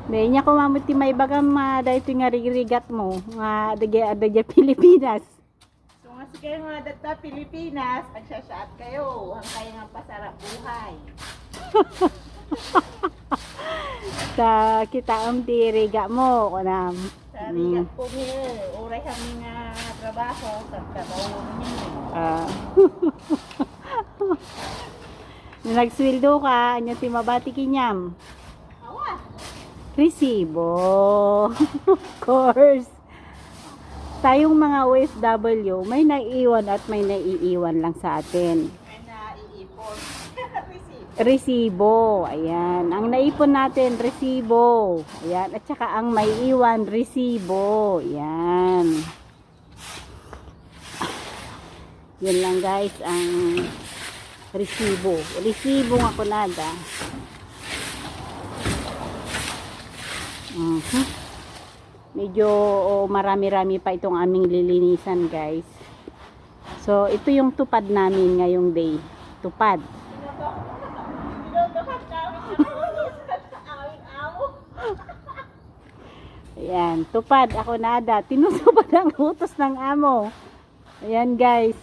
May niya kumamot ti may bagam dahil ito nga rigat mo. Nga adagya Pilipinas. So nga sige mga data Pilipinas, agsasyaat kayo. Ang kaya nga pasarap buhay. Sa kita ti riga mo. Kunam. Sa rigat po niyo, oray kami nga trabaho, sa trabaho niyo. Nagsweldo ka, anyo ti mabati kinyam. Awa! Resibo. Of course. Tayong mga OFW, may naiiwan at may naiiwan lang sa atin. May naiipon. Resibo. Ayan. Ang naipon natin, resibo. Ayan. At saka ang may iwan, resibo. Ayan. Yan lang guys, ang resibo. Resibo nga kunada. Medyo marami-rami pa itong aming lilinisan guys. So ito yung tupad namin ngayong day. Tupad. Ayan, tupad ako nada. Tinutupad ang utos ng amo. Ayan guys.